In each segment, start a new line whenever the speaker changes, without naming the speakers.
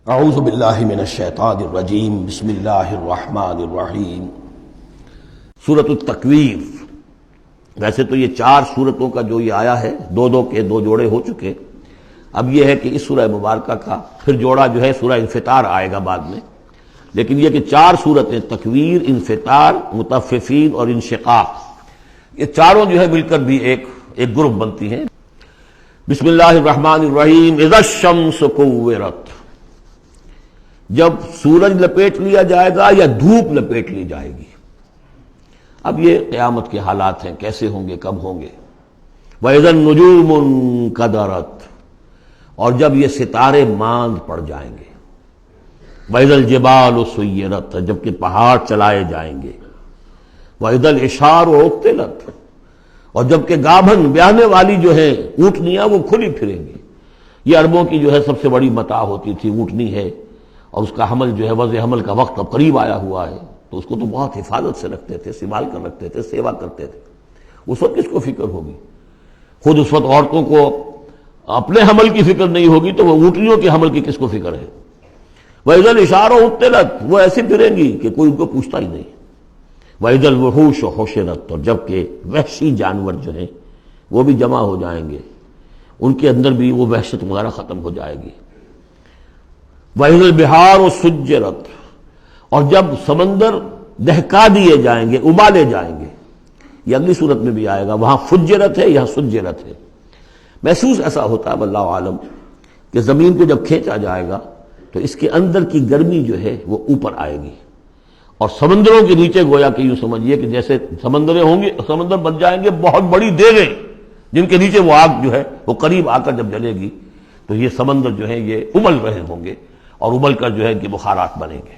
اعوذ باللہ من الشیطان الرجیم بسم اللہ الرحمن الرحیم۔ سورۃ التکویر، ویسے تو یہ 4 سورتوں کا جو یہ آیا ہے، دو کے 2 جوڑے ہو چکے۔ اب یہ ہے کہ اس سورہ مبارکہ کا پھر جوڑا جو ہے سورہ انفطار آئے گا بعد میں، لیکن یہ کہ 4 سورتیں تکویر، انفطار، مطففین اور انشقاق، یہ چاروں جو ہے مل کر بھی ایک گروپ بنتی ہیں۔ بسم اللہ الرحمن الرحیم۔ اذا الشمس کورت، جب سورج لپیٹ لیا جائے گا یا دھوپ لپیٹ لی جائے گی۔ اب یہ قیامت کے حالات ہیں، کیسے ہوں گے، کب ہوں گے۔ وَإِذَا النُّجُومُ انْكَدَرَتْ، اور جب یہ ستارے ماند پڑ جائیں گے۔ وَإِذَا الْجِبَالُ سُيِّرَتْ، جبکہ پہاڑ چلائے جائیں گے۔ وَإِذَا الْعِشَارُ عُطِّلَتْ، اور جبکہ گابھن بیاہنے والی جو ہے اونٹنیاں وہ کھلی پھریں گی۔ یہ عربوں کی جو ہے سب سے بڑی متاع ہوتی تھی، اونٹنی ہے، اور اس کا حمل جو ہے وضع حمل کا وقت اب قریب آیا ہوا ہے، تو اس کو تو بہت حفاظت سے رکھتے تھے، سنبھال کر رکھتے تھے، سیوا کرتے تھے۔ اس وقت کس کو فکر ہوگی؟ خود اس وقت عورتوں کو اپنے حمل کی فکر نہیں ہوگی تو وہ اونٹنیوں کے حمل کی کس کو فکر ہے؟ وَإِذَا الْعِشَارُ عُطِّلَتْ، وہ ایسی پھریں گی کہ کوئی ان کو پوچھتا ہی نہیں۔ وَإِذَا الْوُحُوشُ حُشِرَتْ، اور جبکہ وحشی جانور جو ہیں وہ بھی جمع ہو جائیں گے، ان کے اندر بھی وہ وحشت وغیرہ ختم ہو جائے گی۔ وَإِذَا الْبِحَارُ سُجِّرَتْ، اور جب سمندر دہکا دیے جائیں گے، ابالے جائیں گے۔ یہ اگلی صورت میں بھی آئے گا، وہاں فجرت ہے، یہاں سجرت ہے۔ محسوس ایسا ہوتا ہے واللہ عالم کہ زمین کو جب کھینچا جائے گا تو اس کے اندر کی گرمی جو ہے وہ اوپر آئے گی، اور سمندروں کے نیچے گویا کہ یوں سمجھیے کہ جیسے سمندریں ہوں گے، سمندر بن جائیں گے بہت بڑی دیگیں، جن کے نیچے وہ آگ جو ہے وہ قریب آ کر جب جلے گی تو یہ سمندر جو ہے یہ ابل رہے ہوں گے، اور ابل کر جو ہے کہ بخارات بنیں گے۔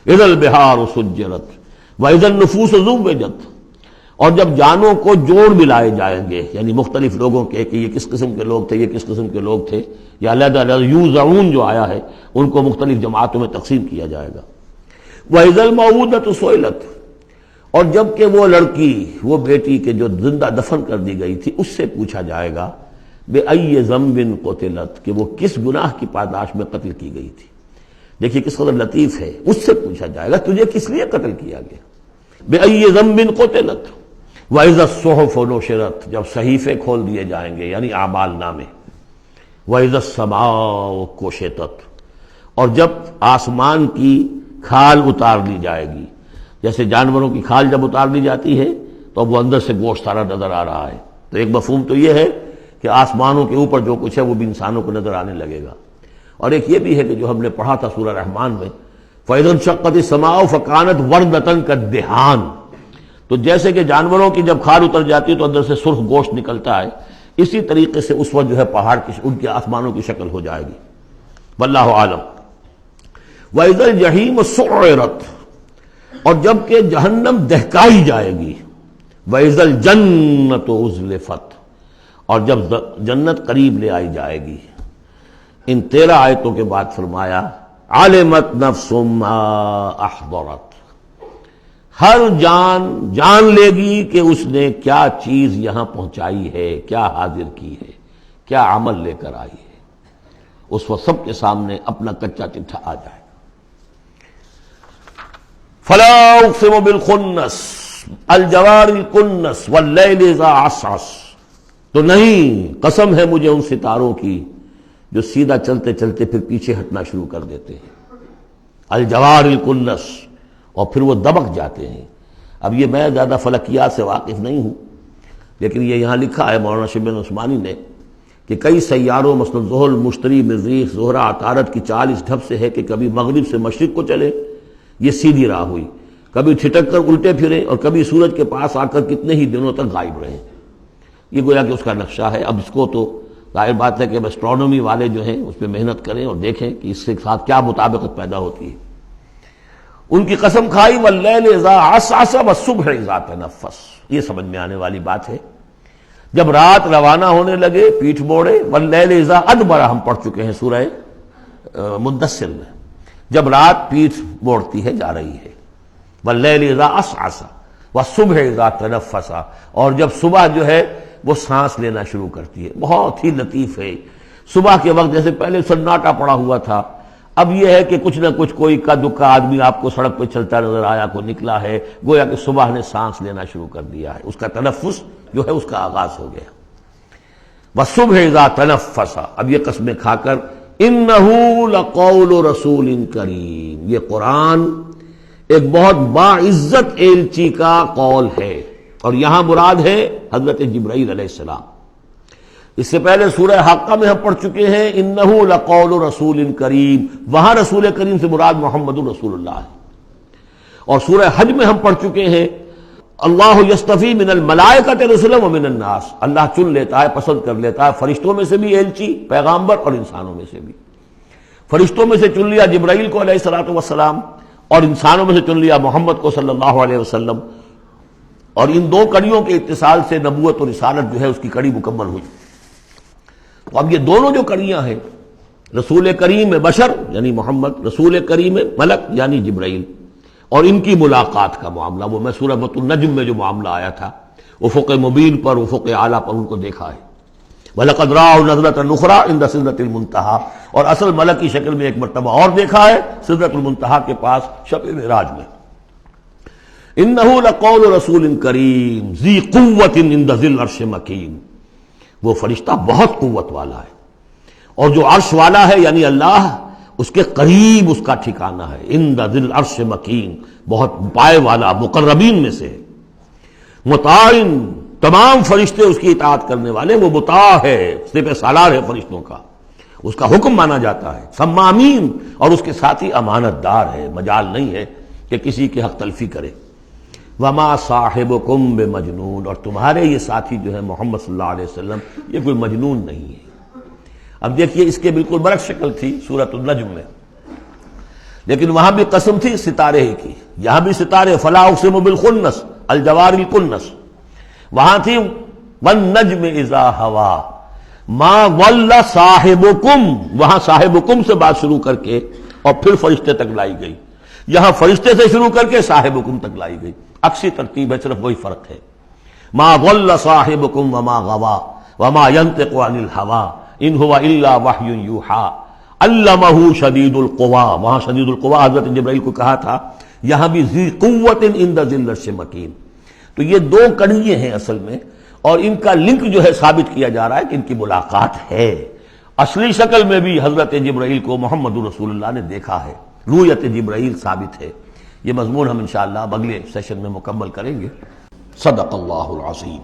اذا البحار سجرت واذا النفوس زوجت، اور جب جانوں کو جوڑ ملائے جائیں گے، یعنی مختلف لوگوں کے کہ یہ کس قسم کے لوگ تھے، یہ کس قسم کے لوگ تھے، یا علیحدہ علیحدہ یوزعون جو آیا ہے ان کو مختلف جماعتوں میں تقسیم کیا جائے گا۔ واذا الموءودۃ سئلت، اور جب کہ وہ لڑکی، وہ بیٹی کے جو زندہ دفن کر دی گئی تھی، اس سے پوچھا جائے گا بأی ذنب قتلت، کہ وہ کس گناہ کی پاداش میں قتل کی گئی تھی۔ دیکھیے کس قدر لطیف ہے، اس سے پوچھا جائے گا تجھے کس لیے قتل کیا گیا۔ بأی ذنب قتلت وإذا الصحف نشرت، جب صحیفے کھول دیے جائیں گے یعنی اعمال نامے۔ وإذا السماء کشطت، اور جب آسمان کی کھال اتار لی جائے گی، جیسے جانوروں کی کھال جب اتار لی جاتی ہے تو اب وہ اندر سے گوشت سارا نظر آ رہا ہے، تو ایک مفہوم تو یہ ہے کہ آسمانوں کے اوپر جو کچھ ہے وہ بھی انسانوں کو نظر آنے لگے گا، اور ایک یہ بھی ہے کہ جو ہم نے پڑھا تھا سورہ رحمان میں، فَإِذَا انشَقَّتِ السَّمَاءُ فَكَانَتْ وَرْدَةً كَالدِّهَانِ، تو جیسے کہ جانوروں کی جب کھال اتر جاتی ہے تو اندر سے سرخ گوشت نکلتا ہے، اسی طریقے سے اس وقت جو ہے پہاڑ کی ان کے آسمانوں کی شکل ہو جائے گی۔ واللہ عالم۔ وَإِذَا الْجَحِيمُ سُعِّرَتْ، اور جب کہ جہنم دہکائی جائے گی۔ وَإِذَا الْجَنَّةُ أُزْلِفَتْ، اور جب جنت قریب لے آئی جائے گی۔ ان 13 آیتوں کے بعد فرمایا عَلِمَتْ نَفْسٌ مَّا أَحْضَرَتْ، ہر جان جان لے گی کہ اس نے کیا چیز یہاں پہنچائی ہے، کیا حاضر کی ہے، کیا عمل لے کر آئی ہے۔ اس وقت سب کے سامنے اپنا کچا چٹھا آ جائے۔ فَلَا أُقْسِمُ بِالْخُنَّسِ الْجَوَارِ الْكُنَّسِ وَاللَّيْلِ إِذَا عَسْعَسَ، تو نہیں، قسم ہے مجھے ان ستاروں کی جو سیدھا چلتے چلتے پھر پیچھے ہٹنا شروع کر دیتے ہیں۔ الجوار الکنس، اور پھر وہ دبک جاتے ہیں۔ اب یہ میں زیادہ فلکیات سے واقف نہیں ہوں، لیکن یہ یہاں لکھا ہے مولانا شبلی عثمانی نے کہ کئی سیاروں مثلا زحل، مشتری، مریخ، زہرہ، عطارد کی چال اس ڈھب سے ہے کہ کبھی مغرب سے مشرق کو چلے، یہ سیدھی راہ ہوئی، کبھی ٹھٹک کر الٹے پھرے، اور کبھی سورج کے پاس آ کر کتنے ہی دنوں تک غائب رہے۔ یہ گویا کہ اس کا نقشہ ہے۔ اب اس کو تو ظاہر بات ہے کہ ایسٹرونومی والے جو ہیں اس پہ محنت کریں اور دیکھیں کہ اس کے ساتھ کیا مطابقت پیدا ہوتی ہے۔ ان کی قسم کھائی واللیل اذا عسعس والصبح اذا تنفس، یہ سمجھ میں آنے والی بات ہے۔ جب رات روانہ ہونے لگے، پیٹھ موڑے، واللیل اذا ادبر ہم پڑھ چکے ہیں سورہ مدثر میں، جب رات پیٹھ موڑتی ہے جا رہی ہے۔ واللیل اذا عسعس والصبح اذا تنفس، اور جب صبح جو ہے وہ سانس لینا شروع کرتی ہے۔ بہت ہی لطیف ہے۔ صبح کے وقت جیسے پہلے سناٹا پڑا ہوا تھا، اب یہ ہے کہ کچھ نہ کچھ کوئی کا دکا آدمی آپ کو سڑک پہ چلتا نظر آیا، کوئی نکلا ہے، گویا کہ صبح نے سانس لینا شروع کر دیا ہے، اس کا تنفس جو ہے اس کا آغاز ہو گیا۔ وَالصُّبْحِ إِذَا تَنَفَّسَ، اب یہ قسمیں کھا کر، إِنَّهُ لَقَوْلُ رَسُولٍ کریم، یہ قرآن ایک بہت باعزت ایلچی کا قول ہے، اور یہاں مراد ہے حضرت جبرائیل علیہ السلام۔ اس سے پہلے سورہ حاقہ میں ہم پڑھ چکے ہیں انہ لقول رسول کریم، وہاں رسول کریم سے مراد محمد رسول اللہ ہے۔ اور سورہ حج میں ہم پڑھ چکے ہیں اللہ یصطفی من الملائکۃ رسلا ومن الناس، اللہ چن لیتا ہے، پسند کر لیتا ہے فرشتوں میں سے بھی ایلچی پیغامبر اور انسانوں میں سے بھی۔ فرشتوں میں سے چن لیا جبرائیل کو علیہ الصلوۃ والسلام، اور انسانوں میں سے چن لیا محمد کو صلی اللہ علیہ وسلم، اور ان دو کڑیوں کے اتصال سے نبوت اور رسالت جو ہے اس کی کڑی مکمل ہوئی۔ تو اب یہ دونوں جو کڑیاں ہیں، رسول کریم بشر یعنی محمد، رسول کریم ملک یعنی جبرائیل، اور ان کی ملاقات کا معاملہ، وہ میں سورہ النجم میں جو معاملہ آیا تھا، افق مبین پر، افق اعلیٰ پر ان کو دیکھا ہے۔ وَلَقَدْ رَآهُ نَزْلَةً أُخْرَىٰ عِندَ سِدْرَةِ الْمُنتَهَىٰ، اور اصل ملک کی شکل میں ایک مرتبہ اور دیکھا ہے سدرۃ المنتہا کے پاس شب معراج میں۔ إِنَّهُ لَقَوْلُ رَسُولٍ كَرِيمٍ ذِي قُوَّةٍ عِندَ ذِي الْعَرْشِ مَكِينٍ، وہ فرشتہ بہت قوت والا ہے، اور جو عرش والا ہے یعنی اللہ، اس کے قریب اس کا ٹھکانہ ہے۔ عند ذی العرش مکین، بہت پائے والا، مقربین میں سے۔ مطاع، تمام فرشتے اس کی اطاعت کرنے والے، وہ مطاع ہے، سپہ سالار ہے فرشتوں کا، اس کا حکم مانا جاتا ہے۔ سمامین، اور اس کے ساتھ ہی امانت دار ہے، مجال نہیں ہے کہ کسی کی حق تلفی کرے۔ وما صاحبکم بمجنون، اور تمہارے یہ ساتھی جو ہے محمد صلی اللہ علیہ وسلم، یہ کوئی مجنون نہیں ہے۔ اب دیکھیے اس کے بالکل برعکس شکل تھی سورۃ النجم میں، لیکن وہاں بھی قسم تھی ستارے ہی کی، یہاں بھی ستارے، فلا اقسم بالخنس الجوار الکنس، وہاں تھی والنجم اذا ہوا ما ضل صاحبکم، وہاں صاحبکم سے بات شروع کر کے اور پھر فرشتے تک لائی گئی، یہاں فرشتے سے شروع کر کے صاحبکم تک لائی گئی، عکسی ترتیب ہے، صرف وہی فرق ہے۔ ما ضل صاحبکم وما غوا وما ينطق عن الهوى ان هو الا وحی یوحی علمہ شدید القویٰ، وہاں شدید القویٰ حضرت جبرائیل کو کہا تھا، یہاں بھی ذی قوت عند ذی العرش مکین۔ تو یہ دو کڑیے ہیں اصل میں، اور ان کا لنک جو ہے ثابت کیا جا رہا ہے کہ ان کی ملاقات ہے۔ اصلی شکل میں بھی حضرت جبرائیل کو محمد رسول اللہ نے دیکھا ہے، رؤیت جبرائیل ثابت ہے۔ یہ مضمون ہم انشاءاللہ اگلے سیشن میں مکمل کریں گے۔ صدق اللہ العظیم۔